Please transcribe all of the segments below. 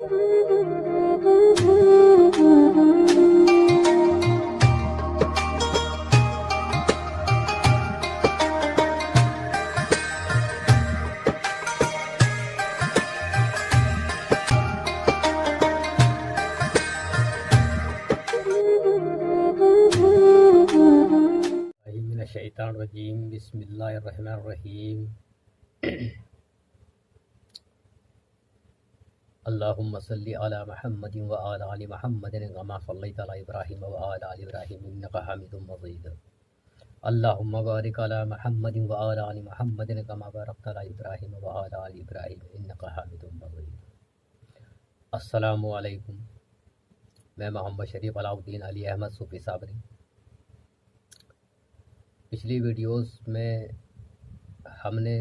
الشیطان الرجیم بسم اللہ الرحمن الرحیم اللہم صلی علی محمد وعلی آل محمد کما صلیت علی ابراہیم وعلی آل ابراہیم انک حمید مجید اللہم بارک علی محمد وعلی آل محمد کما بارکت علی ابراہیم وعلی آل ابراہیم انک حمید مجید۔ السلام علیکم، میں محمد شریف علاء الدین علی احمد صوفی صابری۔ پچھلی ویڈیوز میں ہم نے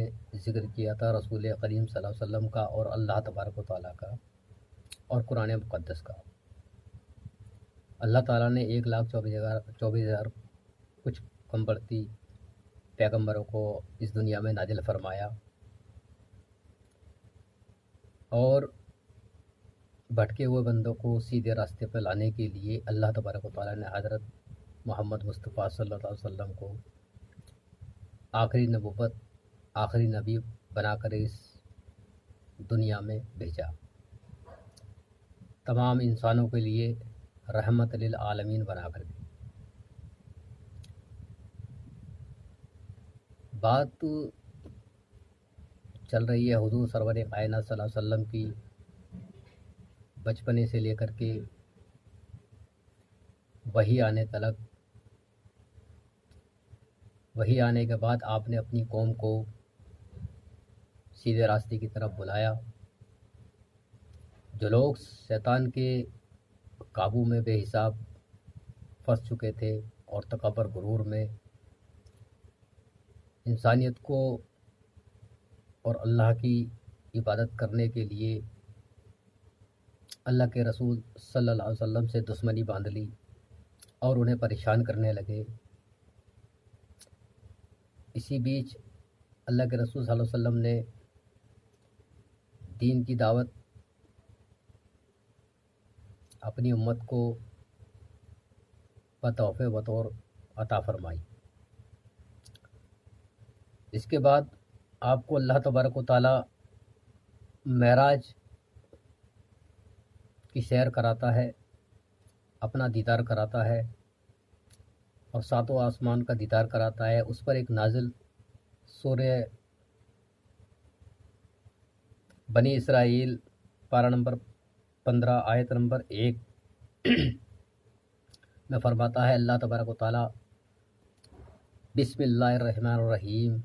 ذکر کیا تھا رسول کریم صلی اللہ علیہ وسلم کا اور اللہ تبارک و تعالیٰ کا اور قرآن مقدس کا۔ اللہ تعالیٰ نے 1,24,000 کچھ کم بڑھتی پیغمبروں کو اس دنیا میں نازل فرمایا، اور بھٹکے ہوئے بندوں کو سیدھے راستے پر لانے کے لیے اللہ تبارک و تعالیٰ نے حضرت محمد مصطفیٰ صلی اللہ علیہ وسلم کو آخری نبوت، آخری نبی بنا کر اس دنیا میں بھیجا، تمام انسانوں کے لیے رحمت للعالمین بنا کر دی۔ بات چل رہی ہے حضور سرور کائنات صلی اللہ علیہ وسلم کی، بچپنے سے لے کر کے وحی آنے تلک۔ وحی آنے کے بعد آپ نے اپنی قوم کو سیدھے راستے کی طرف بلایا۔ جو لوگ شیطان کے قابو میں بے حساب پھنس چکے تھے اور تکبر غرور میں، انسانیت کو اور اللہ کی عبادت کرنے کے لیے اللہ کے رسول صلی اللہ علیہ وسلم سے دشمنی باندھ لی اور انہیں پریشان کرنے لگے۔ اسی بیچ اللہ کے رسول صلی اللہ علیہ وسلم نے دین کی دعوت اپنی امت کو بتحفے بطور عطا فرمائی۔ اس کے بعد آپ کو اللہ تبارک و تعالیٰ معراج کی سیر کراتا ہے، اپنا دیدار کراتا ہے اور ساتوں آسمان کا دیدار کراتا ہے۔ اس پر ایک نازل سورہ بنی اسرائیل پارہ نمبر 15 آیت نمبر 1 میں فرماتا ہے اللہ تبارک و تعالیٰ، بسم اللہ الرحمن الرحیم،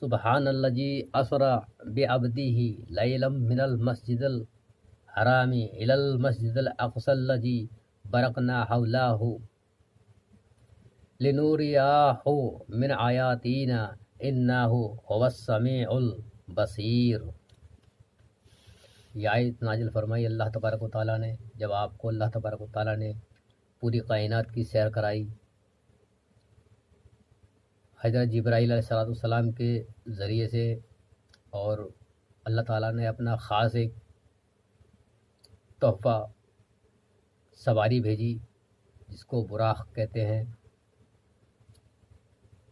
سبحان الذی اسری بعبدہ لیلا من المسجد الحرام الی المسجد الاقصی الذی بارکنا حولہ لنوریہ من آیاتنا انہ هو السمیع البصیر۔ یہ آیت نازل فرمائی اللہ تبارک و تعالیٰ نے جب آپ کو اللہ تبارک و تعالیٰ نے پوری کائنات کی سیر کرائی، حضرت جبرائیل علیہ السلام کے ذریعے سے، اور اللہ تعالیٰ نے اپنا خاص ایک تحفہ سواری بھیجی جس کو براق کہتے ہیں۔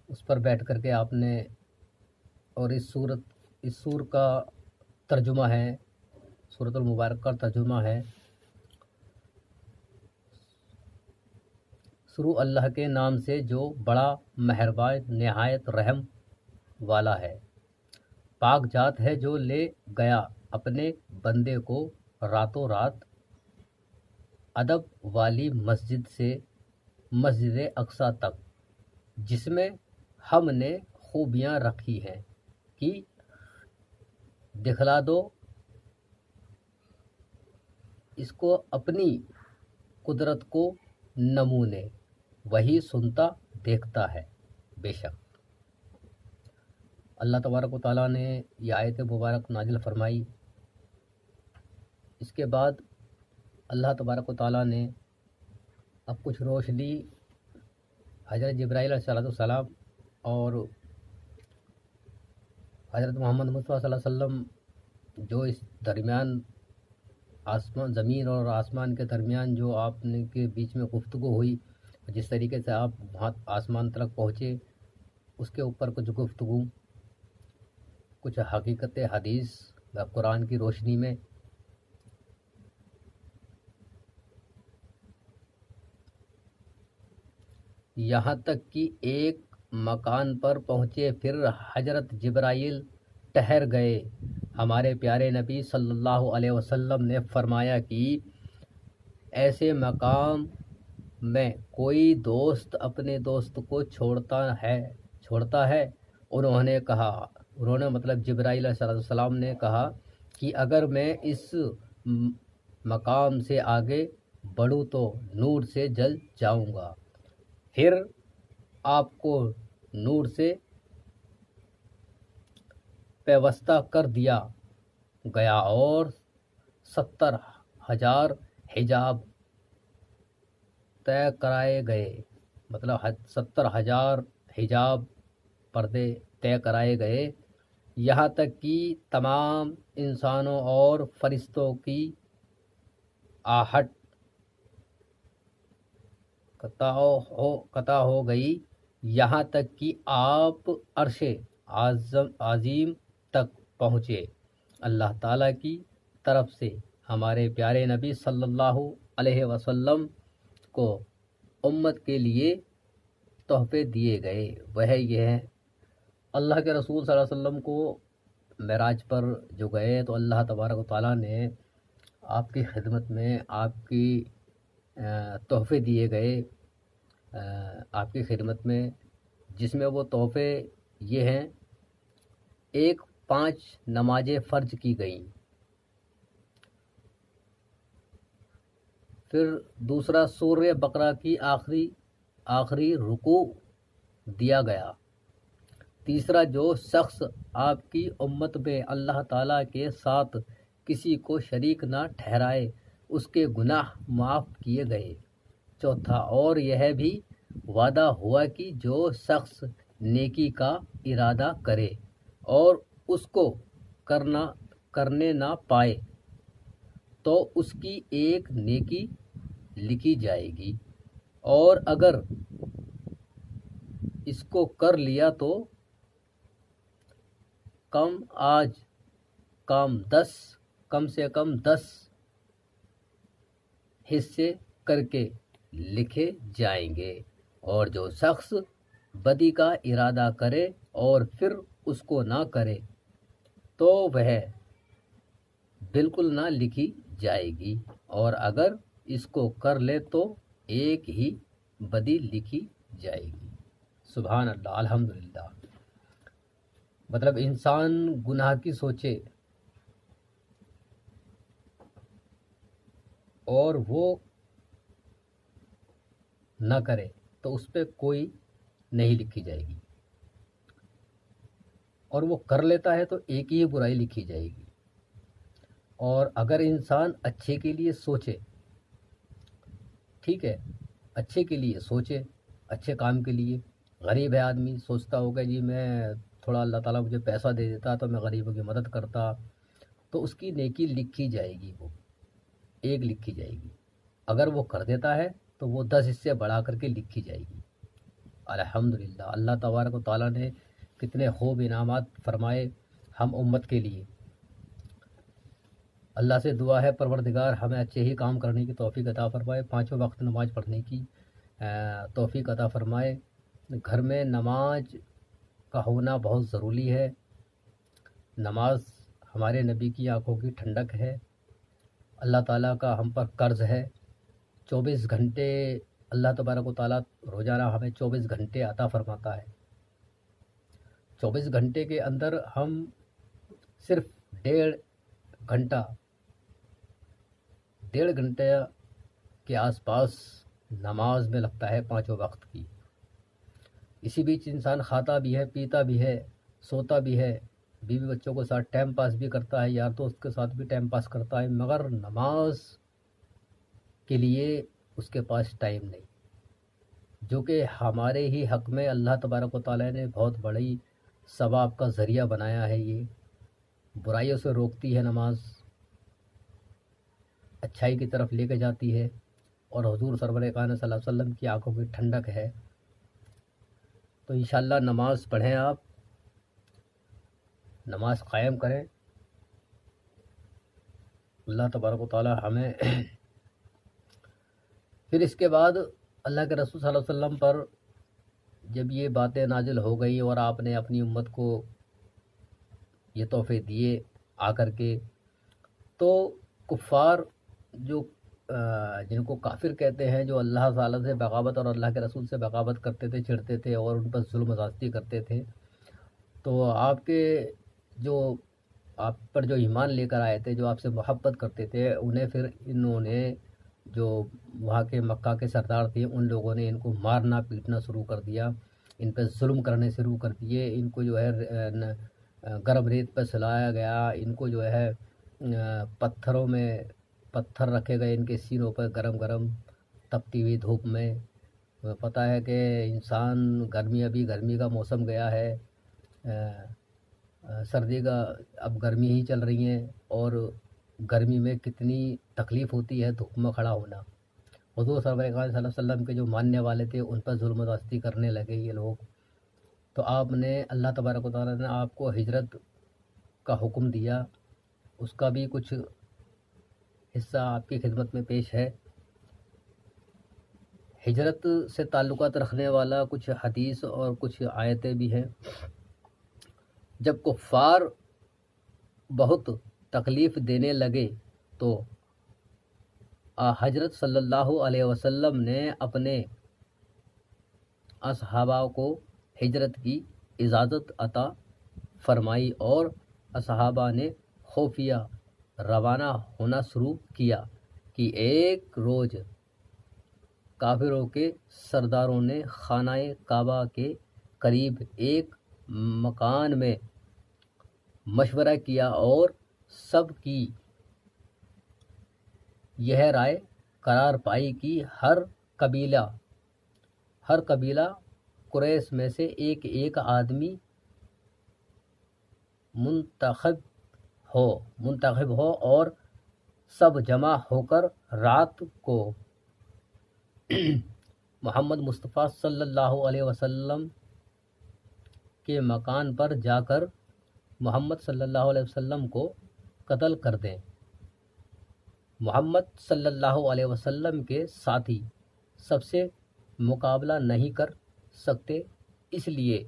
اس پر بیٹھ کر کے آپ نے، اور اس سور کا ترجمہ ہے، سورۃ المبارک کا ترجمہ ہے، شروع اللہ کے نام سے جو بڑا مہربان نہایت رحم والا ہے۔ پاک ذات ہے جو لے گیا اپنے بندے کو راتوں رات ادب والی مسجد سے مسجد اقصی تک، جس میں ہم نے خوبیاں رکھی ہیں کہ دکھلا دو اس کو اپنی قدرت کو نمونے، وہی سنتا دیکھتا ہے بے شک۔ اللہ تبارک و تعالیٰ نے یہ آیت مبارک نازل فرمائی۔ اس کے بعد اللہ تبارک و تعالیٰ نے اب کچھ روشنی حضرت جبرائیل علیہ السلام اور حضرت محمد مصطفیٰ صلی اللہ علیہ وسلم جو اس درمیان آسمان زمین اور آسمان کے درمیان جو آپ نے کے بیچ میں گفتگو ہوئی، جس طریقے سے آپ وہاں آسمان تک پہنچے، اس کے اوپر کچھ گفتگو، کچھ حقیقت حدیث قرآن کی روشنی میں، یہاں تک کہ ایک مکان پر پہنچے، پھر حضرت جبرائیل ٹھہر گئے۔ ہمارے پیارے نبی صلی اللہ علیہ وسلم نے فرمایا کہ ایسے مقام میں کوئی دوست اپنے دوست کو چھوڑتا ہے۔ انہوں نے مطلب جبرائیل علیہ السلام نے کہا کہ اگر میں اس مقام سے آگے بڑھوں تو نور سے جل جاؤں گا۔ پھر آپ کو نور سے پیوستہ کر دیا گیا اور 70,000 حجاب طے کرائے گئے، مطلب 70,000 حجاب پردے طے کرائے گئے، یہاں تک کہ تمام انسانوں اور فرشتوں کی آہٹ قطع ہو گئی، یہاں تک کہ آپ عرش عظیم تک پہنچے۔ اللہ تعالیٰ کی طرف سے ہمارے پیارے نبی صلی اللہ علیہ وسلم کو امت کے لیے تحفے دیے گئے، وہ یہ ہیں۔ اللہ کے رسول صلی اللہ علیہ وسلم کو معراج پر جو گئے تو اللہ تبارک و تعالیٰ نے آپ کی خدمت میں آپ کی تحفے دیے گئے، آپ کی خدمت میں، جس میں وہ تحفے یہ ہیں: ایک 5 نمازیں فرض کی گئیں، پھر دوسرا سورہ بقرہ کی آخری رکوع دیا گیا، تیسرا جو شخص آپ کی امت میں اللہ تعالیٰ کے ساتھ کسی کو شریک نہ ٹھہرائے اس کے گناہ معاف کیے گئے، چوتھا اور یہ بھی وعدہ ہوا کہ جو شخص نیکی کا ارادہ کرے اور اس کو کرنے نہ پائے تو اس کی ایک نیکی لکھی جائے گی، اور اگر اس کو کر لیا تو کم سے کم 10 حصے کر کے لکھے جائیں گے، اور جو شخص بدی کا ارادہ کرے اور پھر اس کو نہ کرے تو وہ بالکل نہ لکھی جائے گی، اور اگر اس کو کر لے تو ایک ہی بدی لکھی جائے گی۔ سبحان اللہ، الحمدللہ۔ مطلب انسان گناہ کی سوچے اور وہ نہ کرے تو اس پہ کوئی نہیں لکھی جائے گی، اور وہ کر لیتا ہے تو ایک ہی برائی لکھی جائے گی۔ اور اگر انسان اچھے کے لیے سوچے، ٹھیک ہے، اچھے کے لیے سوچے، اچھے کام کے لیے، غریب ہے آدمی، سوچتا ہوگا جی میں تھوڑا اللہ تعالیٰ مجھے پیسہ دے دیتا تو میں غریبوں کی مدد کرتا، تو اس کی نیکی لکھی جائے گی، وہ ایک لکھی جائے گی۔ اگر وہ کر دیتا ہے تو وہ 10 حصے بڑھا کر کے لکھی جائے گی۔ الحمدللہ، اللہ تبارک و تعالیٰ نے کتنے خوب انعامات فرمائے ہم امت کے لیے۔ اللہ سے دعا ہے پروردگار ہمیں اچھے ہی کام کرنے کی توفیق عطا فرمائے، 5 وقت نماز پڑھنے کی توفیق عطا فرمائے۔ گھر میں نماز کا ہونا بہت ضروری ہے۔ نماز ہمارے نبی کی آنکھوں کی ٹھنڈک ہے، اللہ تعالیٰ کا ہم پر قرض ہے۔ 24 گھنٹے اللہ تبارک و تعالیٰ روزانہ ہمیں 24 گھنٹے عطا فرماتا ہے۔ 24 گھنٹے کے اندر ہم صرف 1.5 گھنٹے کے آس پاس نماز میں لگتا ہے 5 وقت کی۔ اسی بیچ انسان کھاتا بھی ہے، پیتا بھی ہے، سوتا بھی ہے، بیوی بچوں کے ساتھ ٹائم پاس بھی کرتا ہے، یار دوست کے ساتھ بھی ٹائم پاس کرتا ہے، مگر نماز کے لیے اس کے پاس ٹائم نہیں، جو کہ ہمارے ہی حق میں اللہ تبارک و تعالیٰ نے بہت بڑی ثواب کا ذریعہ بنایا ہے۔ یہ برائیوں سے روکتی ہے نماز، اچھائی کی طرف لے کے جاتی ہے اور حضور سرور کائنات صلی اللہ علیہ وسلم کی آنکھوں کی ٹھنڈک ہے۔ تو انشاءاللہ نماز پڑھیں، آپ نماز قائم کریں۔ اللہ تبارک و تعالی ہمیں پھر اس کے بعد اللہ کے رسول صلی اللہ علیہ وسلم پر جب یہ باتیں نازل ہو گئی اور آپ نے اپنی امت کو یہ تحفے دیے آ کر کے، تو کفار جو جن کو کافر کہتے ہیں، جو اللہ تعالیٰ سے بغاوت اور اللہ کے رسول سے بغاوت کرتے تھے، چڑھتے تھے اور ان پر ظلم و زیادتی کرتے تھے، تو آپ کے جو آپ پر جو ایمان لے کر آئے تھے، جو آپ سے محبت کرتے تھے، انہیں پھر انہوں نے جو وہاں کے مکہ کے سردار تھے، ان لوگوں نے ان کو مارنا پیٹنا شروع کر دیا، ان پہ ظلم کرنے شروع کر دیے، ان کو جو ہے گرم ریت پہ سلایا گیا، ان کو جو ہے پتھروں میں پتھر رکھے گئے ان کے سینوں پر گرم گرم تپتی ہوئی دھوپ میں۔ پتہ ہے کہ انسان گرمی کا موسم گیا ہے، سردی کا اب گرمی ہی چل رہی ہیں، اور گرمی میں کتنی تکلیف ہوتی ہے دھوپ میں کھڑا ہونا۔ حضور صلی اللہ علیہ وسلم کے جو ماننے والے تھے ان پر ظلم و زیادتی کرنے لگے یہ لوگ، تو آپ نے اللہ تبارک و تعالیٰ نے آپ کو ہجرت کا حکم دیا، اس کا بھی کچھ حصہ آپ کی خدمت میں پیش ہے۔ ہجرت سے تعلقات رکھنے والا کچھ حدیث اور کچھ آیتیں بھی ہیں۔ جب کفار بہت تکلیف دینے لگے تو حضرت صلی اللہ علیہ وسلم نے اپنے اصحابہ کو ہجرت کی اجازت عطا فرمائی اور اصحابہ نے خفیہ روانہ ہونا شروع کیا کہ ایک روز کافروں کے سرداروں نے خانہ کعبہ کے قریب ایک مکان میں مشورہ کیا اور سب کی یہ رائے قرار پائی کہ ہر قبیلہ قریش میں سے ایک آدمی منتخب ہو اور سب جمع ہو کر رات کو محمد مصطفیٰ صلی اللہ علیہ وسلم کے مکان پر جا کر محمد صلی اللہ علیہ وسلم کو قتل کر دیں۔ محمد صلی اللہ علیہ وسلم کے ساتھی سب سے مقابلہ نہیں کر سکتے، اس لیے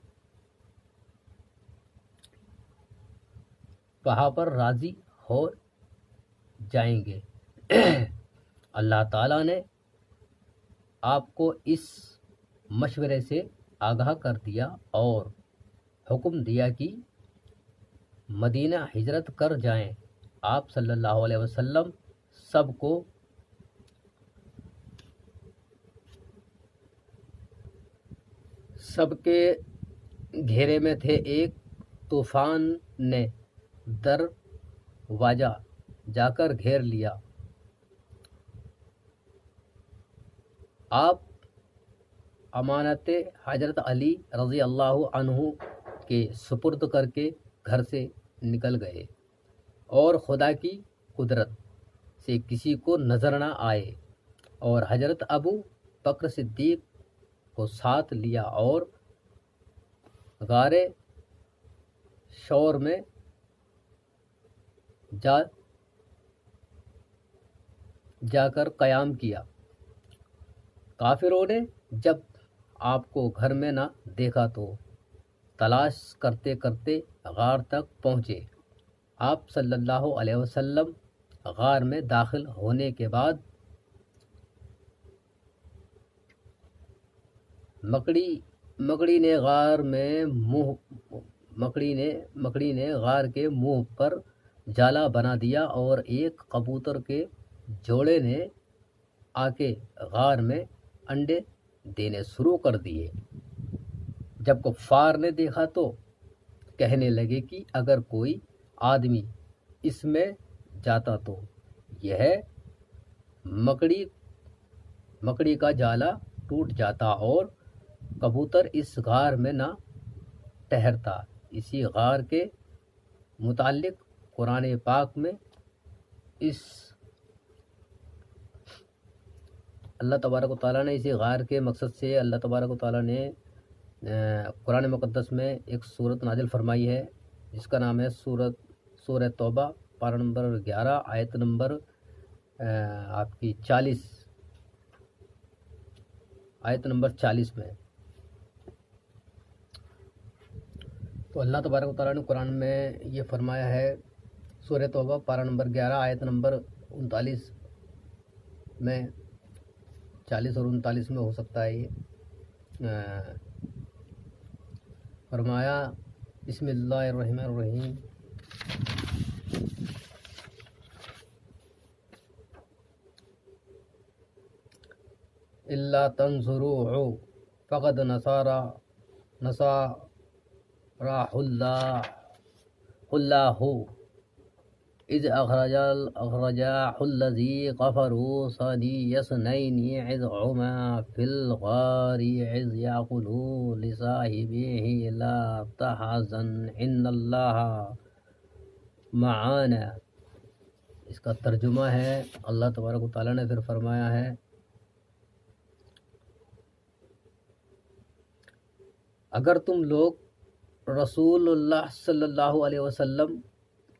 وہاں پر راضی ہو جائیں گے۔ اللہ تعالیٰ نے آپ کو اس مشورے سے آگاہ کر دیا اور حکم دیا کہ مدینہ ہجرت کر جائیں۔ آپ صلی اللہ علیہ وسلم سب کے گھیرے میں تھے۔ ایک طوفان نے دروازہ جا کر گھیر لیا۔ آپ امانت حضرت علی رضی اللہ عنہ کے سپرد کر کے گھر سے نکل گئے اور خدا کی قدرت سے کسی کو نظر نہ آئے، اور حضرت ابو بکر صدیق کو ساتھ لیا اور غار شور میں جا کر قیام کیا۔ کافروں نے جب آپ کو گھر میں نہ دیکھا تو تلاش کرتے کرتے غار تک پہنچے۔ آپ صلی اللہ علیہ وسلم غار میں داخل ہونے کے بعد مکڑی نے غار کے منہ پر جالا بنا دیا اور ایک کبوتر کے جوڑے نے آ کے غار میں انڈے دینے شروع کر دیے۔ جب کفار نے دیکھا تو کہنے لگے کہ اگر کوئی آدمی اس میں جاتا تو یہ مکڑی کا جالا ٹوٹ جاتا اور کبوتر اس غار میں نہ ٹھہرتا۔ اسی غار کے متعلق قرآن پاک میں اس اللہ تبارک و تعالیٰ نے اسی غار کے مقصد سے اللہ تبارک و تعالیٰ نے قرآن مقدس میں ایک صورت نازل فرمائی ہے جس کا نام ہے سورہ توبہ، پارہ نمبر 11، آیت نمبر آپ کی 40، آیت نمبر 40 میں۔ تو اللہ تبارک و تعالیٰ نے قرآن میں یہ فرمایا ہے، سورہ توبہ پارہ نمبر 11 آیت نمبر 39 میں، 40 اور 39 میں ہو سکتا ہے یہ، فرمایا بسم اللہ الرحمن الرحیم، اللہ تنصروہ فقد نصرہ اللہ اذ اخرجہ الذی کفروا ثانی اثنین اذ ہما فی الغار اذ یقول لصاحبہ لا تحزن ان اللہ معانا۔ اس کا ترجمہ ہے، اللہ تبارک و تعالیٰ نے پھر فرمایا ہے، اگر تم لوگ رسول اللہ صلی اللہ علیہ وسلم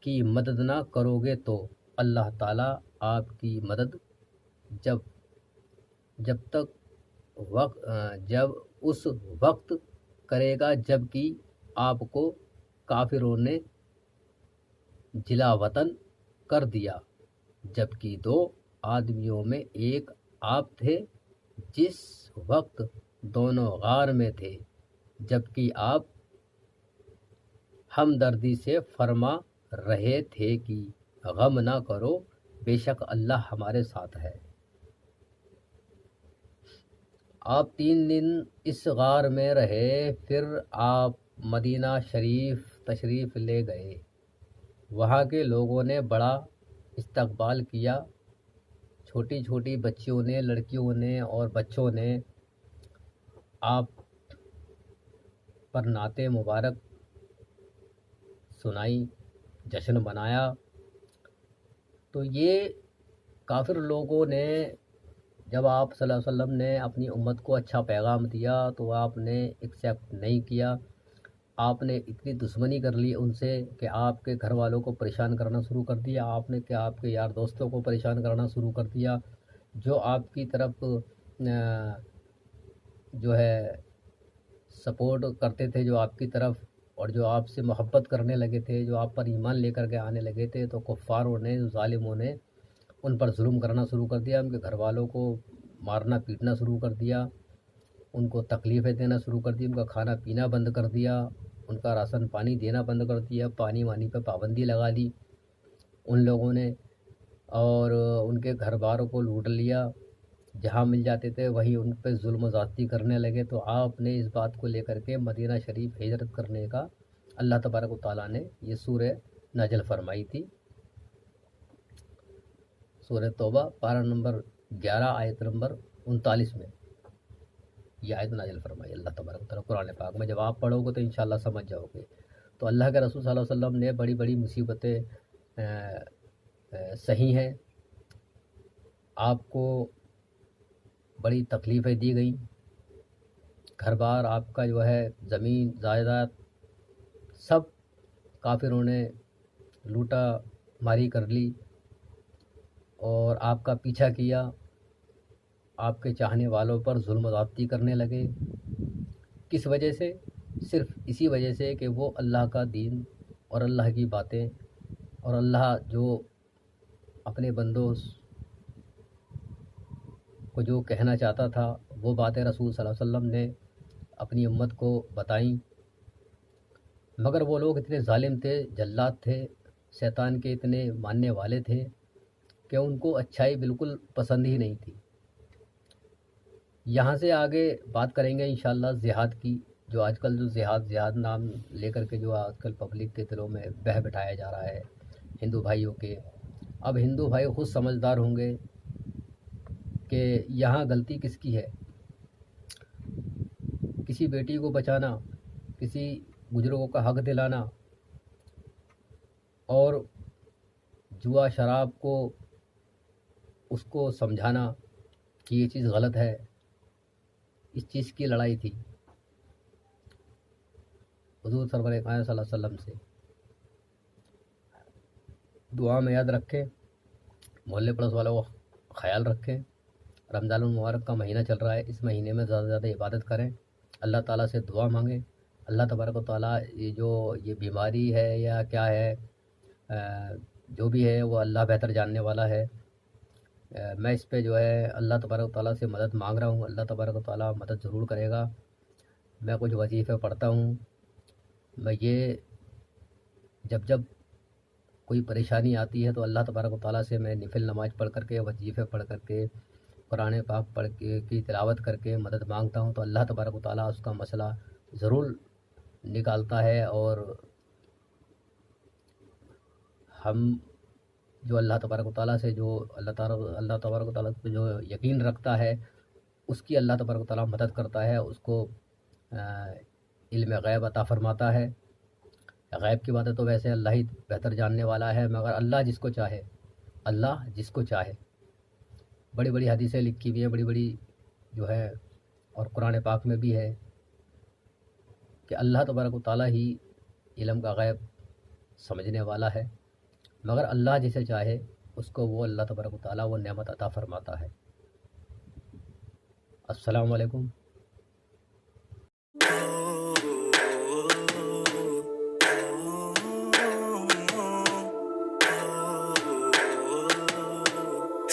کی مدد نہ کرو گے تو اللہ تعالیٰ آپ کی مدد جب اس وقت کرے گا جب کہ آپ کو کافروں نے جلا وطن کر دیا، جبکہ دو آدمیوں میں ایک آپ تھے جس وقت دونوں غار میں تھے، جبکہ آپ ہمدردی سے فرما رہے تھے کہ غم نہ کرو، بے شک اللہ ہمارے ساتھ ہے۔ آپ 3 دن اس غار میں رہے، پھر آپ مدینہ شریف تشریف لے گئے۔ وہاں کے لوگوں نے بڑا استقبال کیا، چھوٹی چھوٹی بچیوں نے، لڑکیوں نے اور بچوں نے آپ پر نعت مبارک سنائی، جشن منایا۔ تو یہ کافر لوگوں نے جب آپ صلی اللہ علیہ وسلم نے اپنی امت کو اچھا پیغام دیا تو آپ نے ایکسیپٹ نہیں کیا، آپ نے اتنی دشمنی کر لی ان سے کہ آپ کے گھر والوں کو پریشان کرنا شروع کر دیا، آپ نے کہ آپ کے یار دوستوں کو پریشان کرنا شروع کر دیا، جو آپ کی طرف جو ہے سپورٹ کرتے تھے، جو آپ کی طرف اور جو آپ سے محبت کرنے لگے تھے، جو آپ پر ایمان لے کر کے آنے لگے تھے، تو کفاروں نے، ظالموں نے ان پر ظلم کرنا شروع کر دیا، ان کے گھر والوں کو مارنا پیٹنا شروع کر دیا، ان کو تکلیفیں دینا شروع کر دی، ان کا کھانا پینا بند کر دیا، ان کا راشن پانی دینا بند کر دیا، پانی وانی پہ پابندی لگا دی ان لوگوں نے، اور ان کے گھر باروں کو لوٹ لیا، جہاں مل جاتے تھے وہیں ان پہ ظلم و زیادتی کرنے لگے۔ تو آپ نے اس بات کو لے کر کے مدینہ شریف ہجرت کرنے کا اللہ تبارک و تعالیٰ نے یہ سورہ نازل فرمائی تھی، سورہ توبہ پارہ نمبر 11 آیت نمبر 39 میں یہ آیت نازل فرمائی اللہ تبارک و تعالیٰ قرآن پاک میں۔ جب آپ پڑھو گے تو انشاءاللہ سمجھ جاؤ گے۔ تو اللہ کے رسول صلی اللہ علیہ وسلم نے بڑی بڑی مصیبتیں سہی ہیں، آپ کو بڑی تکلیفیں دی گئیں، گھر بار آپ کا جو ہے زمین جائیداد سب کافروں نے لوٹا ماری کر لی، اور آپ کا پیچھا کیا، آپ کے چاہنے والوں پر ظلم و زیادتی کرنے لگے۔ کس وجہ سے؟ صرف اسی وجہ سے کہ وہ اللہ کا دین اور اللہ کی باتیں اور اللہ جو اپنے بندوں کو جو کہنا چاہتا تھا وہ باتیں رسول صلی اللہ علیہ وسلم نے اپنی امت کو بتائیں، مگر وہ لوگ اتنے ظالم تھے، جلاد تھے، شیطان کے اتنے ماننے والے تھے کہ ان کو اچھائی بالکل پسند ہی نہیں تھی۔ یہاں سے آگے بات کریں گے انشاءاللہ جہاد کی، جو آج کل جو جہاد نام لے کر کے جو آج کل پبلک کے دلوں میں بہہ بٹھایا جا رہا ہے ہندو بھائیوں کے۔ اب ہندو بھائی خود سمجھدار ہوں گے کہ یہاں غلطی کس کی ہے۔ کسی بیٹی کو بچانا، کسی بزرگوں کا حق دلانا، اور جوا شراب کو اس کو سمجھانا کہ یہ چیز غلط ہے، اس چیز کی لڑائی تھی حضور سرور کائنات صلی اللہ علیہ وسلم سے۔ دعا میں یاد رکھیں، محلے پڑوس والوں کو خیال رکھیں۔ رمضان المبارک کا مہینہ چل رہا ہے، اس مہینے میں زیادہ سے زیادہ عبادت کریں، اللہ تعالیٰ سے دعا مانگیں۔ اللہ تبارک و تعالیٰ یہ بیماری ہے یا کیا ہے، جو بھی ہے وہ اللہ بہتر جاننے والا ہے۔ میں اس پہ جو ہے اللہ تبارک و تعالیٰ سے مدد مانگ رہا ہوں، اللہ تبارک و تعالیٰ مدد ضرور کرے گا۔ میں کچھ وظیفے پڑھتا ہوں، میں یہ جب کوئی پریشانی آتی ہے تو اللہ تبارک و تعالیٰ سے میں نفل نماز پڑھ کر کے، وظیفے پڑھ کر کے، قرآن پاک پڑھ کے کی تلاوت کر کے مدد مانگتا ہوں، تو اللہ تبارک و تعالیٰ اس کا مسئلہ ضرور نکالتا ہے۔ اور ہم جو اللہ تبارک و تعالیٰ سے جو اللہ تبارک و تعالیٰ پہ جو یقین رکھتا ہے، اس کی اللہ تبارک و تعالیٰ مدد کرتا ہے، اس کو علم غیب عطا فرماتا ہے۔ غیب کی باتیں تو ویسے اللہ ہی بہتر جاننے والا ہے، مگر اللہ جس کو چاہے بڑی بڑی حدیثیں لکھی ہوئی ہیں، بڑی بڑی جو ہے، اور قرآن پاک میں بھی ہے کہ اللہ تبارک و تعالیٰ ہی علم کا غیب سمجھنے والا ہے، مگر اللہ جسے چاہے اس کو وہ اللہ تبارک و تعالیٰ وہ نعمت عطا فرماتا ہے۔ السلام علیکم۔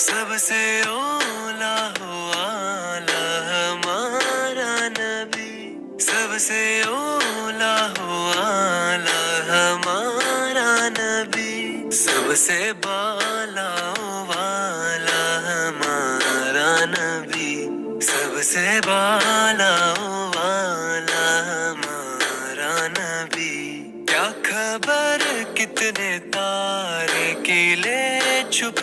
سب سے اولا والا ہمارا نبی، سب سے اولا والا ہمارا نبی، سب سے بالا والا ہمارا نبی، سب سے بالا والا ہمارا نبی۔ کیا خبر کتنے تارے کیلے چھپ